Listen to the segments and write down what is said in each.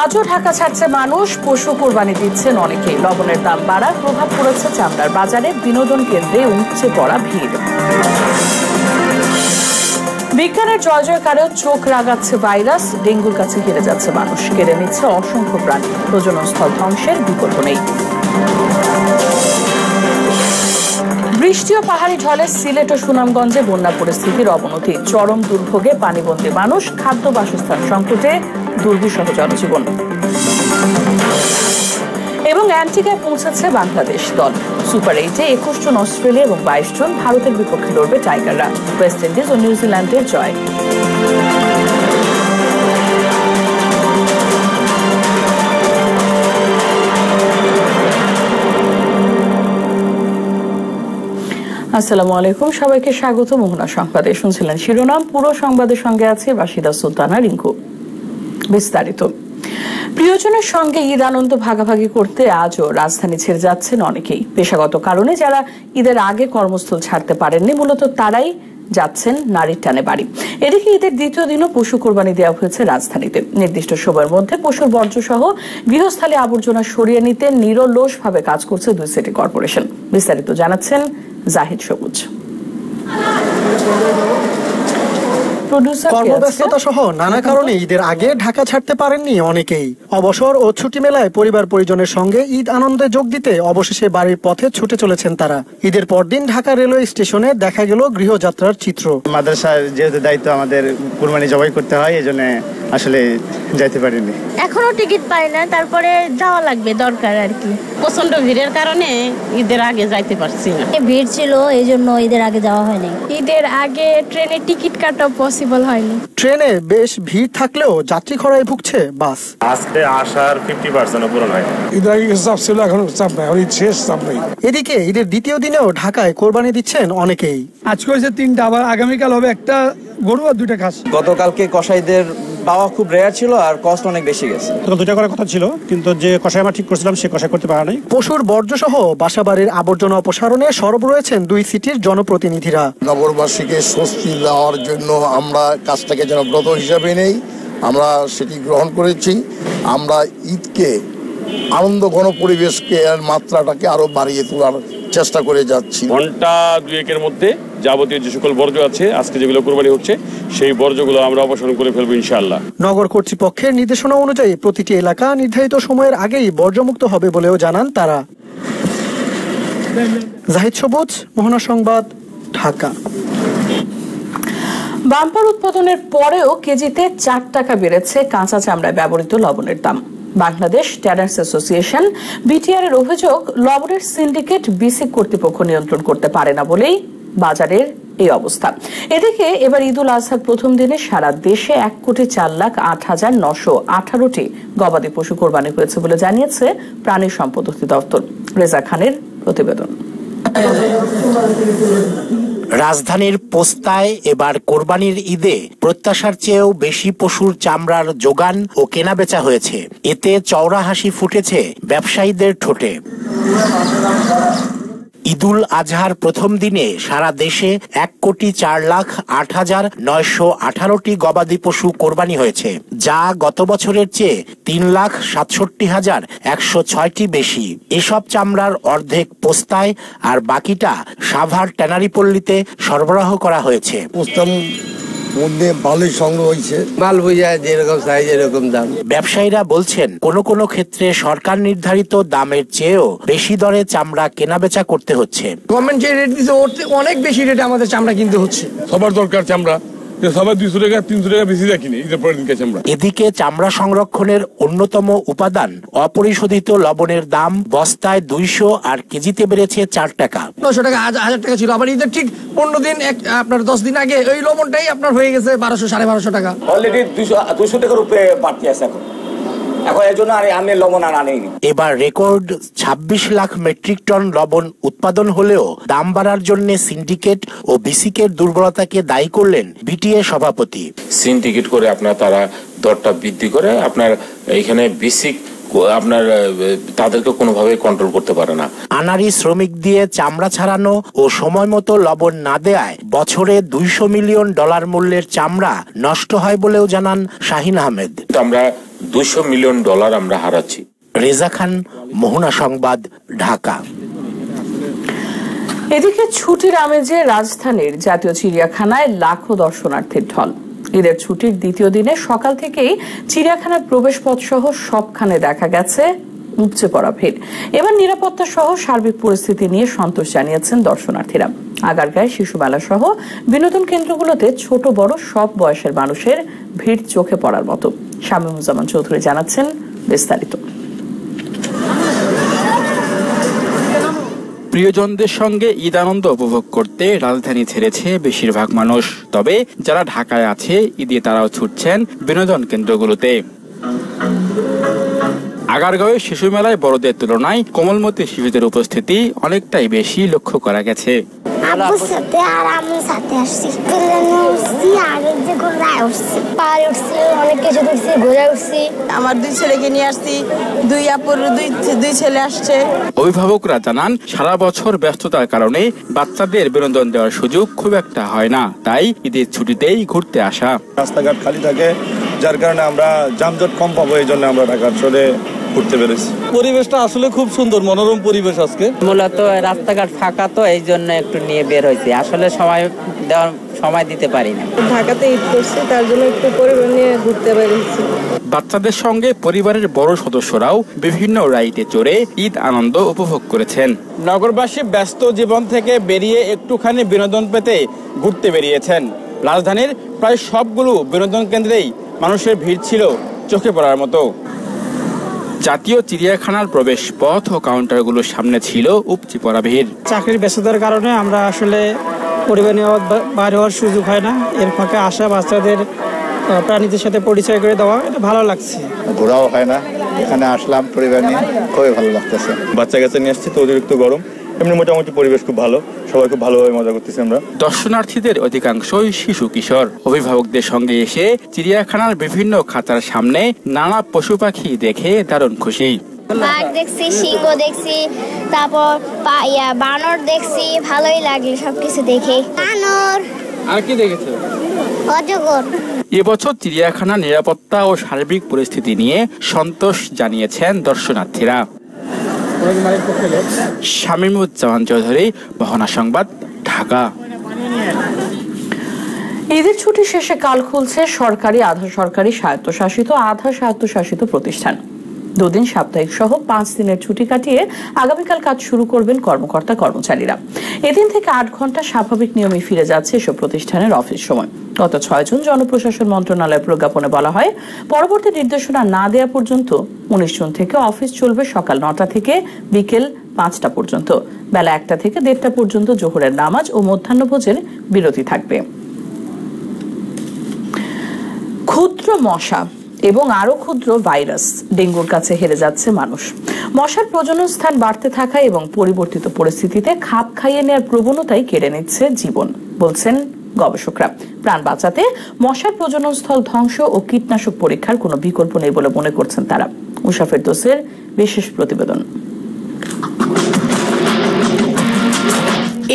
আজও ঢাকা ছাড়ছে মানুষ, পশু কোরবানি দিচ্ছেন অনেকেই। লবণের দাম বাড়ার প্রভাব পড়েছে চামড়ার বাজারে, বিনোদন কেন্দ্রে উপচে পড়া ভিড়। বিজ্ঞানের জয় জয়কারেও চোখ রাগাচ্ছে ভাইরাস, ডেঙ্গুর কাছে হেরে যাচ্ছে মানুষ, কেড়ে নিচ্ছে অসংখ্য প্রাণী, প্রজনন স্থল ধ্বংসের বিকল্প নেই। বৃষ্টি ও পাহাড়ি ঢলে সিলেট ও সুনামগঞ্জে বন্যা পরিস্থিতির অবনতি, চরম দুর্ভোগে পানিবন্দী মানুষ, খাদ্য বাসস্থান সংকটে দুর্বিষহ জনজীবন। এবং অ্যান্টিগায় পৌঁছেছে বাংলাদেশ দল। সুপার 8-এ 21 জন অস্ট্রেলিয়া এবং 22 জন ভারতের বিপক্ষে লড়বে টাইগাররা। ওয়েস্ট ইন্ডিজ ও নিউজিল্যান্ডের জয়। আসসালামু আলাইকুম, সবাইকে স্বাগত মোহনা সংবাদে। শুনছিলেন শিরোনাম, পুরো সংবাদের সঙ্গে আছে বাসিদা সুলতানা রিঙ্কু। বিস্তারিত। প্রিয়জনের সঙ্গে ঈদ আনন্দ ভাগাভাগি করতে আজও রাজধানী ছেড়ে যাচ্ছেন অনেকেই। পেশাগত কারণে যারা ঈদের আগে কর্মস্থল ছাড়তে পারেননি, মূলত তারাই যাচ্ছেন নারীর টানে বাড়ি। এদিকে ঈদের দ্বিতীয় দিনও পশু কোরবানি দেওয়া হয়েছে রাজধানীতে। নির্দিষ্ট সময়ের মধ্যে পশুর বর্জ্য সহ গৃহস্থালী আবর্জনা সরিয়ে নিতে নিরলসভাবে কাজ করছে 2 সিটি কর্পোরেশন। বিস্তারিত জানাচ্ছেন জাহিদ সবুজ। কর্মব্যস্ততা সহ নানা কারণে ঈদের আগে ঢাকা ছাড়তে পারেননি অনেকেই। অবসর ও ছুটি মেলায় পরিবার পরিজনের সঙ্গে ঈদ আনন্দে যোগ দিতে অবশেষে বাড়ির পথে ছুটে চলেছেন তারা। ঈদের পরদিন ঢাকা রেলওয়ে স্টেশনে দেখা গেল গৃহযাত্রার চিত্র। মাদ্রাসার যেহেতু দায়িত্ব আমাদের কুরবানি জবাই করতে হয়, এই জন্য আসলে যাইতে পারিনি। এখনো টিকিট পাই না, তারপরে যাওয়া লাগবে, দরকার আর কি। প্রচন্ড ভিড়ের কারণে ঈদের আগে যাইতে পারছি না। ভিড় ছিল, এই জন্য ঈদের আগে যাওয়া হয়নি। ঈদের আগে ট্রেনে টিকিট কাটা পসিবল হয়নি। ট্রেনে বেশ ভিড় থাকলেও যাত্রী খরায় ভুগছে বাস। আজকে আসার 50% পূরণ হয়। ঈদের আগে চাপ ছিল, এখন চাপ নাই, ঈদ শেষ, চাপ নাই। এদিকে ঈদের দ্বিতীয় দিনেও ঢাকায় কোরবানি দিচ্ছেন অনেকেই। আজকে হয়েছে 3টা, আবার আগামীকাল হবে 1টা গরু আর 2টা খাসি। গতকালকে কসাইদের পাওয়া খুব রেয়ার ছিল আর কস্ট অনেক বেশি গেছে। 2টা করার কথা ছিল, কিন্তু যে কসাই আমরা ঠিক করছিলাম সে কসাই করতে পারা নাই। পশুর বর্জ্য সহ বাসাবাড়ির আবর্জনা অপসারণে সরব রয়েছেন 2 সিটির জনপ্রতিনিধিরা। নগরবাসীকে স্বস্তি দেওয়ার জন্য আমরা কাজটাকে যেন ব্রত হিসাবে নেই, আমরা সেটি গ্রহণ করেছি। আমরা ঈদকে আনন্দ ঘন পরিবেশকে আর মাত্রাটাকে আরো বাড়িয়ে তোলার চেষ্টা করে যাচ্ছি। ঘন্টা 2-1-এর মধ্যে যাবতীয় যে সকল বর্জ্য আছে, আজকে যেগুলো কোরবানি হচ্ছে, সেই বর্জ্যগুলো আমরা অপসারণ করে ফেলবো ইনশাআল্লাহ। নগর কর্তৃপক্ষের নির্দেশনা অনুযায়ী প্রতিটি এলাকা নির্ধারিত সময়ের আগেই বর্জ্যমুক্ত হবে বলেও জানান তারা। জাহিদ সবুজ, মোহনা সংবাদ, ঢাকা। বাম্পার উৎপাদনের পরেও কেজিতে 4 টাকা বেড়েছে কাঁচা চামড়ায় ব্যবহৃত লবণের দাম। বাংলাদেশ ট্যানার্স অ্যাসোসিয়েশন বিটিআর এর অভিযোগ, লবণের সিন্ডিকেট বিসিক কর্তৃপক্ষ নিয়ন্ত্রণ করতে পারে না বলেই বাজারের এই অবস্থা। এদিকে এবার ঈদুল আজহার প্রথম দিনে সারা দেশে 1,08,918টি গবাদি পশু কোরবানি হয়েছে বলে জানিয়েছে প্রাণী সম্পদ অধিদপ্তর। রেজা খানের প্রতিবেদন। রাজধানীর পোস্তায় এবার কোরবানির ঈদে প্রত্যাশার চেয়েও বেশি পশুর চামড়ার যোগান ও কেনাবেচা হয়েছে। এতে চওড়া হাসি ফুটেছে ব্যবসায়ীদের ঠোঁটে। ঈদুল আজহার প্রথম দিনে সারা দেশে 1,04,08,918টি গবাদি পশু কোরবানি হয়েছে, যা গত বছরের চেয়ে 3,67,106টি বেশি। এসব চামড়ার অর্ধেক পোস্তায় আর বাকিটা সাভার ট্যানারিপল্লীতে সরবরাহ করা হয়েছে। মধ্যে ভালোই সংগ্রহ হয়েছে, মাল বুঝা যেরকম সাইজ এরকম দাম। ব্যবসায়ীরা বলছেন, কোনো ক্ষেত্রে সরকার নির্ধারিত দামের চেয়েও বেশি দরে চামড়া কেনাবেচা করতে হচ্ছে। গভর্নমেন্ট যে রেট দিচ্ছে ওর অনেক বেশি রেটে আমাদের চামড়া কিনতে হচ্ছে। সবার দরকার চামড়া, সবাই 200 টাকা 300 টাকা বেশি রাখিনি ঈদের পরের দিনকে চামড়া। এদিকে চামড়া সংরক্ষণের অন্যতম উপাদান অপরিশোধিত লবণের দাম বস্তায় 200 আর কেজিতে বেড়েছে 4 টাকা। 900 টাকা 1000 টাকা ছিল, আবার ঈদের ঠিক 15 দিন আপনার 10 দিন আগে ওই লবণটাই আপনার হয়ে গেছে 1200 1250 টাকা। অলরেডি 200 টাকার উপরে বাড়তি আছে এখন এর জন্য আমি লবণ আর আনিনি। এবার রেকর্ড 26 লাখ মেট্রিক টন লবণ উৎপাদন হলেও দাম বাড়ার জন্য সিন্ডিকেট ও বিসিকের দুর্বলতাকে দায়ী করলেন বিটিএ সভাপতি। সিন্ডিকেট করে তারা দরটা বৃদ্ধি করে, আপনার এখানে বিসিক আপনার তাদেরকে কোনোভাবে কন্ট্রোল করতে পারে না। আনারি শ্রমিক দিয়ে চামড়া ছাড়ানো ও সময় মতো লবণ না দেয়ায় বছরে $200 মিলিয়ন মূল্যের চামড়া নষ্ট হয় বলেও জানান শাহিন আহমেদ। আমরা $200 মিলিয়ন আমরা হারাচ্ছি। রেজা খান, মোহনা সংবাদ, ঢাকা। এদিকে ছুটির আমেজে রাজধানীর জাতীয় চিড়িয়াখানায় লাখো দর্শনার্থীর ঢল। ঈদের ছুটির দ্বিতীয় দিনে সকাল থেকেই চিড়িয়াখানার প্রবেশপথ সহ সবখানে দেখা গেছে উপচে পড়া ভিড়। এবার নিরাপত্তা সহ সার্বিক পরিস্থিতি নিয়ে সন্তোষ জানিয়েছেন দর্শনার্থীরা। আগারগাঁয় শিশু মেলা সহ বিনোদন কেন্দ্রগুলোতে ছোট বড় সব বয়সের মানুষের ভিড় চোখে পড়ার মতো। শামীমুজ্জামান চৌধুরী জানাচ্ছেন বিস্তারিত। প্রিয়জনদের সঙ্গে ঈদ আনন্দ উপভোগ করতে রাজধানী ছেড়েছে বেশিরভাগ মানুষ। তবে যারা ঢাকায় আছে ঈদে তারাও ছুটছেন বিনোদন কেন্দ্রগুলোতে। আগারগাঁওয়ে শিশু মেলায় বড়দের তুলনায় কোমলমতি শিশুদের উপস্থিতি অনেকটাই বেশি লক্ষ্য করা গেছে। আমার 2 ছেলেকে নিয়ে আসছি, 2 আপুর 2 ছেলে আসছে। অভিভাবকরা জানান সারা বছর ব্যস্ততার কারণে বাচ্চাদের বিনোদন দেওয়ার সুযোগ খুব একটা হয় না, তাই ঈদের ছুটিতেই ঘুরতে আসা। রাস্তাঘাট খালি থাকে, যার কারণে আমরা যানজট কম পাবো, এই জন্য আমরা ঢাকার শহরে ঘুরতে পেরেছি। পরিবেশটা আসলে খুব সুন্দর, মনোরম পরিবেশ। আজকে মূলত রাস্তাঘাট ফাঁকা, তো এই জন্য একটু নিয়ে বের হয়েছি। আসলে সময় দিতে পারি না। ঢাকাতে ঈদ করছি, তার জন্য একটু পরিবার নিয়ে ঘুরতে পেরেছি। বাচ্চাদের সঙ্গে পরিবারের বড় সদস্যরাও বিভিন্ন রাইডে চড়ে ঈদ আনন্দ উপভোগ করেছেন। নগরবাসী ব্যস্ত জীবন থেকে বেরিয়ে একটুখানি বিনোদন পেতে ঘুরতে বেরিয়েছেন। রাজধানীর প্রায় সবগুলো বিনোদন কেন্দ্রেই মানুষের ভিড় ছিল চোখে পড়ার মতো। জাতীয় চিড়িয়াখানার প্রবেশ পথ ও কাউন্টারগুলোর সামনে ছিল উপচে পড়া ভিড়। চাকরির ব্যস্ততার কারণে আমরা আসলে পরিবার নিয়ে বাইরে হওয়ার সুযোগ হয় না। এর ফাঁকে আসা বাচ্চাদের প্রাণীদের সাথে পরিচয় করে দেওয়া, এটা ভালো লাগছে। ঘোরাও হয় না, এখানে আসলাম পরিবার নিয়ে, খুবই ভালো লাগতেছে। বাচ্চা কাচ্চা নিয়ে আসছি তো অতিরিক্ত গরম, এমনি মোটামুটি পরিবেশ খুব ভালো, সবাই খুব ভালোভাবে মজা করতেছি আমরা। দর্শনার্থীদের অধিকাংশই শিশু কিশোর। অভিভাবকদের সঙ্গে এসে চিড়িয়াখানার বিভিন্ন খাঁচার সামনে নানা পশু পাখি দেখে দারুণ খুশি। বাঘ দেখছি, সিংহ দেখছি, তারপর বানর দেখছি, ভালোই লাগলো সবকিছু দেখে। বানর আর কি দেখেছো? অজগর। এবছর চিড়িয়াখানার নিরাপত্তা ও সার্বিক পরিস্থিতি নিয়ে সন্তোষ জানিয়েছেন দর্শনার্থীরা। শামীমুজ্জামান চৌধুরী, মোহনা সংবাদ, ঢাকা। ঈদের ছুটি শেষে কাল খুলছে সরকারি, আধা সরকারি, স্বায়ত্তশাসিত, আধা স্বায়ত্তশাসিত প্রতিষ্ঠান। 2 দিন সাপ্তাহিক সহ 5 দিনের ছুটি কাটিয়ে আগামীকাল কাজ শুরু করবেন কর্মকর্তা কর্মচারীরা। এদিন থেকে 8 ঘন্টা স্বাভাবিক নিয়মে ফিরে যাচ্ছে এসব প্রতিষ্ঠানের অফিস সময়। গত 6 জুন জনপ্রশাসন মন্ত্রণালয়ের প্রজ্ঞাপনে বলা হয়, পরবর্তী নির্দেশনা না দেওয়া পর্যন্ত 19 জুন থেকে অফিস চলবে সকাল 9টা থেকে বিকেল 5টা পর্যন্ত। বেলা 1টা থেকে 1:30টা পর্যন্ত জোহরের নামাজ ও মধ্যাহ্নভোজের বিরতি থাকবে। ক্ষুদ্র মশা এবং আরো ক্ষুদ্র ভাইরাস ডেঙ্গুর কাছে হেরে যাচ্ছে মানুষ। মশার প্রজনন স্থান বাড়তে থাকা এবং পরিবর্তিত পরিস্থিতিতে খাপ খাইয়ে নেওয়ার প্রবণতাই কেড়ে নিচ্ছে জীবন, বলছেন গবেষকরা। প্রাণ বাঁচাতে মশার প্রজনন স্থল ধ্বংস ও কীটনাশক পরীক্ষার কোনো বিকল্প নেই বলে মনে করছেন তারা। উষা ফেরদৌসের বিশেষ প্রতিবেদন।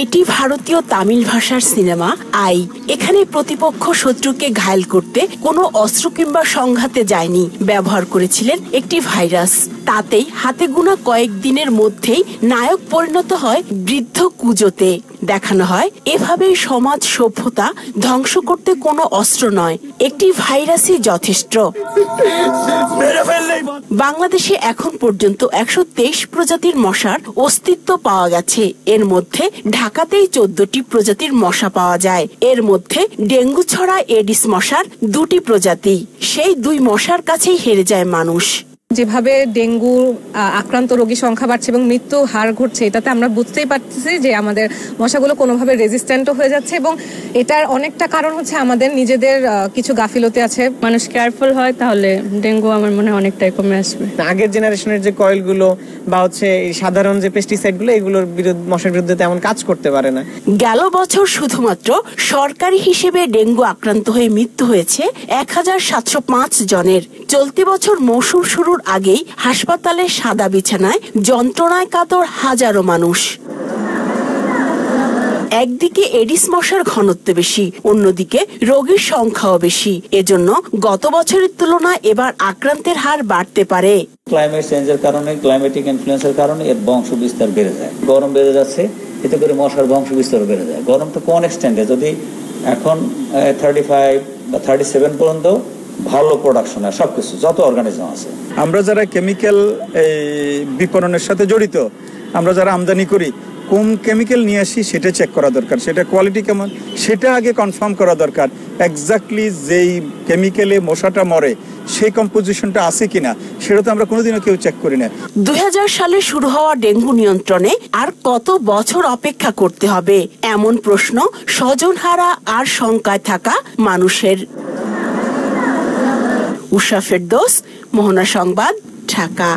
এটি ভারতীয় তামিল ভাষার সিনেমা আই। এখানে প্রতিপক্ষ শত্রুকে ঘায়েল করতে কোনো অস্ত্র কিংবা সংঘাতে যায়নি, ব্যবহার করেছিলেন একটি ভাইরাস। তাতেই হাতে গোনা কয়েকদিনের মধ্যেই নায়ক পরিণত হয় বৃদ্ধ কুজোতে। দেখানো হয় এভাবেই সমাজ সভ্যতা ধ্বংস করতে কোনো অস্ত্র নয়, একটি ভাইরাসই যথেষ্ট। বাংলাদেশে এখন পর্যন্ত 123 প্রজাতির মশার অস্তিত্ব পাওয়া গেছে। এর মধ্যে ঢাকাতেই 14টি প্রজাতির মশা পাওয়া যায়। এর মধ্যে ডেঙ্গু ছড়া এডিস মশার 2টি প্রজাতি। সেই 2 মশার কাছেই হেরে যায় মানুষ। যেভাবে ডেঙ্গু আক্রান্ত রোগী সংখ্যা বাড়ছে এবং মৃত্যু হার ঘটছে, এটাতে আমরা বুঝতেই পারতেছি যে আমাদের মশাগুলো কোনোভাবে রেজিস্ট্যান্টও হয়ে যাচ্ছে এবং এটার অনেকটা কারণ হচ্ছে আমাদের নিজেদের কিছু গাফিলতি আছে। মানুষ কেয়ারফুল হয় তাহলে ডেঙ্গু আমার মনে হয় অনেকটাই কমে আসবে। আগের জেনারেশনের যে কয়েলগুলো বা হচ্ছে সাধারণ যে পেস্টিসাইডগুলো, এগুলোর মশার বিরুদ্ধে তেমন কাজ করতে পারে না। গেল বছর শুধুমাত্র সরকারি হিসেবে ডেঙ্গু আক্রান্ত হয়ে মৃত্যু হয়েছে 1705 জনের। চলতি বছর মৌসুম শুরুর আগেই হাসপাতালে সাদা বিছানায় যন্ত্রণায় কাতর হাজারো মানুষ। একদিকে এডিস মশার ঘনত্ব বেশি, অন্যদিকে রোগীর সংখ্যাও বেশি। এজন্য গত বছরের তুলনায় এবার আক্রান্তের হার বাড়তে পারে। ক্লাইমেট চেঞ্জের কারণে, ক্লাইমেটিক ইনফ্লুয়েন্সের কারণে এর বংশ বিস্তার বেড়ে যায়, গরম বেড়ে যাচ্ছে, এতে করে মশার বংশ বিস্তার বেড়ে যায়। গরম তো কোন এক্সটেন্টে, যদি এখন 35 বা 37 পর্যন্ত ভালো প্রোডাকশন হয় সবকিছু, যত অর্গানিজম আছে। আমরা যারা কেমিক্যাল বিপণনের সাথে জড়িত, আমরা যারা আমদানি করি, কোন কেমিক্যাল নিয়ে আসি সেটা চেক করা দরকার, সেটা কোয়ালিটি কেমন সেটা আগে কনফার্ম করা দরকার। এক্স্যাক্টলি যেই কেমিক্যালে মশাটা মরে সেই কম্পোজিশনটা আছে কিনা সেটা তো আমরা কোনোদিনও কেউ চেক করি না। 2000 সালে শুরু হওয়া ডেঙ্গু নিয়ন্ত্রণে আর কত বছর অপেক্ষা করতে হবে, এমন প্রশ্ন স্বজনহারা আর শঙ্কায় থাকা মানুষের। উষা ফেরদৌস, মোহনা সংবাদ, ঢাকা।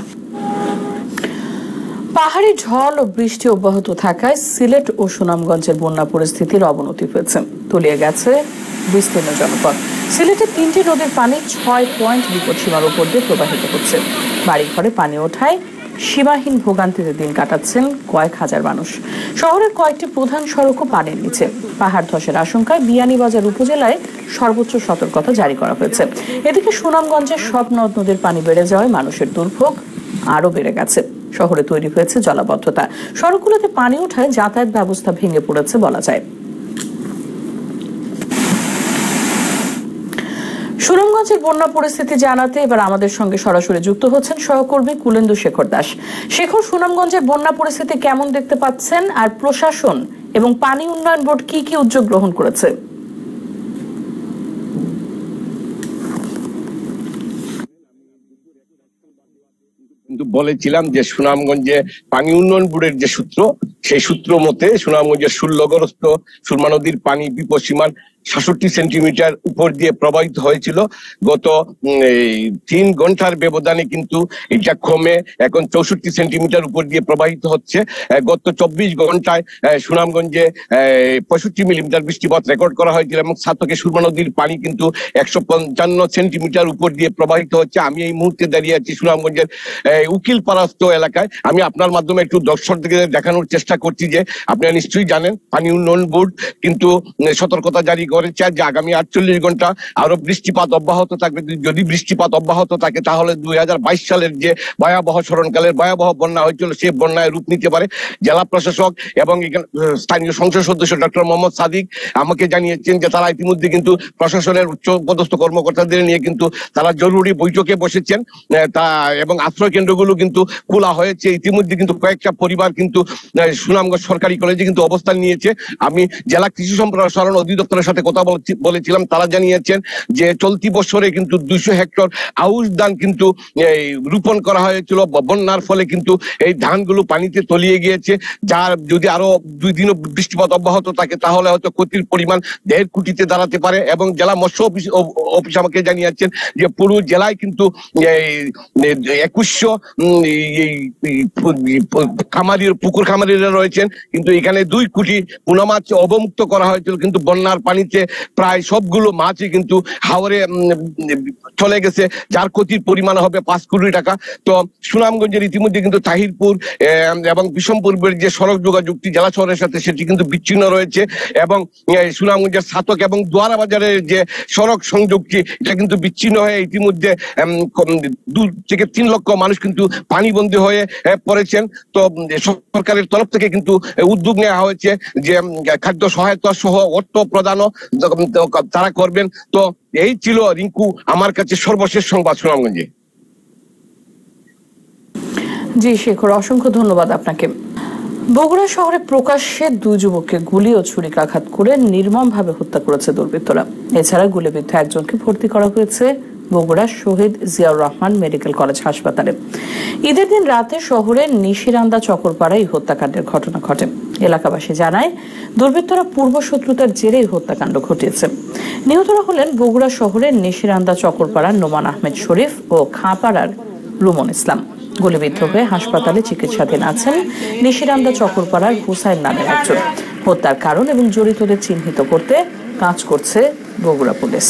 পাহাড়ি ঝড় ও বৃষ্টি অব্যাহত থাকায় সিলেট ও সুনামগঞ্জের বন্যা পরিস্থিতির অবনতি হয়েছে, তলিয়ে গেছে বিস্তীর্ণ জনপদ। সিলেটে 3টি নদীর পানি 6 পয়েন্ট বিপদসীমার উপর দিয়ে প্রবাহিত হচ্ছে। বাড়িঘরে পানি ওঠায় সীমাহীন ভোগান্তিতে দিন কাটাচ্ছেন কয়েক হাজার মানুষ। শহরের কয়েকটি প্রধান সড়কও পানির নিচে। পাহাড় ধসের আশঙ্কায় বিয়ানীবাজার উপজেলায় সর্বোচ্চ সতর্কতা জারি করা হয়েছে। এদিকে সুনামগঞ্জের সব নদ নদীর পানি বেড়ে যাওয়ায় মানুষের দুর্ভোগ আরো বেড়ে গেছে। শহরে তৈরি হয়েছে জলাবদ্ধতা, সড়কগুলোতে পানি ওঠায় যাতায়াত ব্যবস্থা ভেঙে পড়েছে বলা যায়। সুনামগঞ্জের বন্যা পরিস্থিতি জানাতে এবার আমাদের সঙ্গে সরাসরি যুক্ত হচ্ছেন সহকর্মী কুলেন্দু শেখর দাস। শেখর, সুনামগঞ্জের বন্যা পরিস্থিতি কেমন দেখতে পাচ্ছেন, আর প্রশাসন এবং পানি উন্নয়ন বোর্ড কি কি উদ্যোগ গ্রহণ করেছে? কিন্তু বলেছিলাম যে সুনামগঞ্জে পানি উন্নয়ন বোর্ডের যে সূত্র, সেই সূত্র মতে সুনামগঞ্জের সুরলগ্রস্ত সুরমা নদীর পানি বিপদসীমার 66 সেন্টিমিটার উপর দিয়ে প্রবাহিত হয়েছিল। গত 3 ঘন্টার ব্যবধানে কিন্তু এটা কমে এখন 64 সেন্টিমিটার উপর দিয়ে প্রবাহিত হচ্ছে। গত 24 ঘন্টায় সুনামগঞ্জে 65 মিলিমিটার বৃষ্টিপাত রেকর্ড করা হয়েছিল এবং সাতকে সুরমা নদীর পানি কিন্তু 155 সেন্টিমিটার উপর দিয়ে প্রবাহিত হচ্ছে। আমি এই মুহূর্তে দাঁড়িয়ে আছি সুনামগঞ্জের উকিলপাড়াস্থ এলাকায়। আমি আপনার মাধ্যমে একটু দর্শকদের দেখানোর চেষ্টা করছি যে আপনারা নিশ্চয়ই জানেন পানি উন্নয়ন বোর্ড কিন্তু সতর্কতা জারি করেছে যে আগামী 48 ঘন্টা আরো বৃষ্টিপাত অব্যাহত থাকবে। যদি বৃষ্টিপাত অব্যাহত থাকে তাহলে 2022 সালের যে ভয়াবহ স্মরণকালের ভয়াবহ বন্যা হয়েছিল সেই বন্যায় রূপ নিতে পারে। জেলা প্রশাসক এবং স্থানীয় সংসদ সদস্য ডক্টর মোহাম্মদ সাদিক আমাকে জানিয়েছেন যে তারা ইতিমধ্যে কিন্তু প্রশাসনের উচ্চ পদস্থ কর্মকর্তাদের নিয়ে কিন্তু তারা জরুরি বৈঠকে বসেছেন এবং আশ্রয় কেন্দ্রগুলো কিন্তু খোলা হয়েছে। ইতিমধ্যে কিন্তু কয়েকটা পরিবার কিন্তু সুনামগঞ্জ সরকারি কলেজে কিন্তু অবস্থান নিয়েছে। আমি জেলা কৃষি সম্প্রসারণ অধিদপ্তরের সাথে কথা বলেছিলাম, তারা জানিয়েছেন যে চলতি বছরে কিন্তু 200 হেক্টর আউশ ধান কিন্তু রোপণ করা হয়েছিল। বন্যার ফলে কিন্তু এই ধানগুলো পানিতে তলিয়ে গিয়েছে, যার যদি আরো 2 দিনও বৃষ্টিপাত অব্যাহত থাকে তাহলে হয়তো ক্ষতির পরিমাণ 1.5 কোটিতে দাঁড়াতে পারে। এবং জেলা মৎস্য অফিস আমাকে জানিয়েছেন যে পুরো জেলায় কিন্তু 2100 খামারির পুকুর খামারিরা রয়েছেন, কিন্তু এখানে 2 কোটি পোনা মাছ অবমুক্ত করা হয়েছিল, কিন্তু বন্যার পানিতে প্রায় সবগুলো মাছই কিন্তু হাওরে চলে গেছে, যার ক্ষতির পরিমাণ হবে 5 কোটি টাকা। তো সুনামগঞ্জের ইতিমধ্যে কিন্তু তাহিরপুর এবং বিষমপুরের যে সড়ক যোগাযোগটি জেলা শহরের সাথে সেটি কিন্তু বিচ্ছিন্ন রয়েছে এবং সুনামগঞ্জের সাতক এবং দোয়ারা বাজারের যে সড়ক সংযোগটি এটা কিন্তু বিচ্ছিন্ন হয়ে ইতিমধ্যে 2 থেকে 3 লক্ষ মানুষ কিন্তু পানিবন্দী হয়ে পড়েছেন। তো সরকারের তরফ থেকে কিন্তু উদ্যোগ নেওয়া হয়েছে যে খাদ্য সহায়তা সহ অর্থ প্রদানও তারা করবেন। তো এই ছিল রিঙ্কু আমার কাছে সর্বশেষ সংবাদ সুনামগঞ্জে। জি শেখর, অসংখ্য ধন্যবাদ আপনাকে। বগুড়া শহরে প্রকাশ্যে 2 যুবককে গুলি ও ছুরিকাঘাত করে নির্মমভাবে হত্যা করেছে দুর্বৃত্তরা। এছাড়া গুলিবিদ্ধ একজনকে ভর্তি করা হয়েছে বগুড়া শহীদ জিয়াউর রহমান মেডিকেল কলেজ হাসপাতালে। ঈদের দিন রাতে শহরের নিশিরান্দা চকরপাড়ায় হত্যাকাণ্ডের ঘটনা ঘটে। এলাকাবাসী জানায় দুর্বৃত্তরা পূর্বশত্রুতার জেরেই হত্যাকাণ্ড ঘটিয়েছে। নিহতরা হলেন বগুড়া শহরের নিশিরান্দা চকরপাড়ার নোমান আহমেদ শরীফ ও খাঁপাড়ার রুমন ইসলাম। গুলিবিদ্ধ হয়ে হাসপাতালে চিকিৎসাধীন আছেন নিশিরান্দা চকরপাড়ার হুসাইন নামের একজন। হত্যার কারণ এবং জড়িতদের চিহ্নিত করতে কাজ করছে বগুড়া পুলিশ।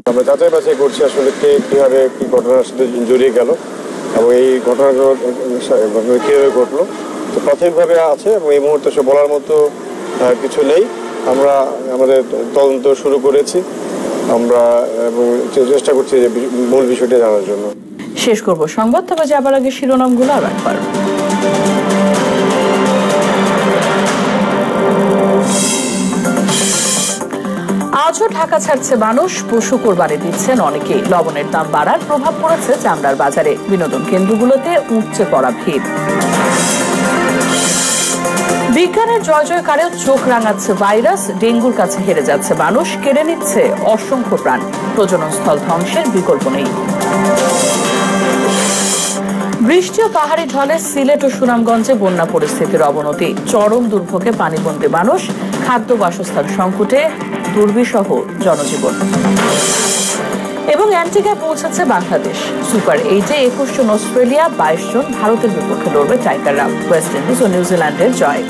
আমরা যাচাই বাছাই করছি আসলে কে কিভাবে কি ঘটনার সাথে জড়িয়ে গেল এবং এই ঘটনাগুলো কিভাবে ঘটলো তো প্রাথমিকভাবে আছে এবং এই মুহূর্তে সে বলার মতো কিছু নেই। আমরা আমাদের তদন্ত শুরু করেছি আমরা এবং চেষ্টা করছি যে মূল বিষয়টা জানার জন্য। শেষ করব সংবাদ, তবে যাবার আগে শিরোনামগুলো আর একবার। আজও ঢাকা ছাড়ছে মানুষ, পশু কোরবানি দিচ্ছেন অনেকে। লবণের দাম বাড়ার প্রভাব পড়েছে চামড়ার বাজারে, বিনোদন কেন্দ্রগুলোতে উপচে পড়া ভিড়। বিজ্ঞানের জয় জয়কারেও চোখ রাঙাচ্ছে ভাইরাস, ডেঙ্গুর কাছে হেরে যাচ্ছে মানুষ, কেড়ে নিচ্ছে অসংখ্য প্রাণ। প্রজনন স্থল ধ্বংসের বিকল্প নেই। বৃষ্টি ও পাহাড়ি ঢলে সিলেট ও সুনামগঞ্জে বন্যা পরিস্থিতির অবনতি, চরম দুর্ভোগে পানিবন্দী মানুষ, খাদ্য বাসস্থান সংকটে দুর্বিষহ জনজীবন। এবং অ্যান্টিগায় পৌঁছেছে বাংলাদেশ। সুপার 8-এ 21 জন অস্ট্রেলিয়া, 22 জন ভারতের বিপক্ষে লড়বে টাইগাররা। ওয়েস্ট ইন্ডিজ ও নিউজিল্যান্ডের জয়।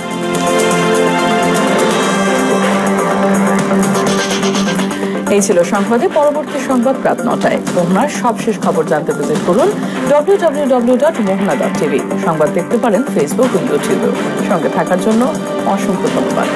এই ছিল সংবাদে। পরবর্তী সংবাদ রাত 9টায়। মোহনার সবশেষ খবর জানতে ভিজিট করুন www.mohna.tv। সংবাদ দেখতে পারেন ফেসবুক ও ইউটিউবে। সঙ্গে থাকার জন্য অসংখ্য ধন্যবাদ।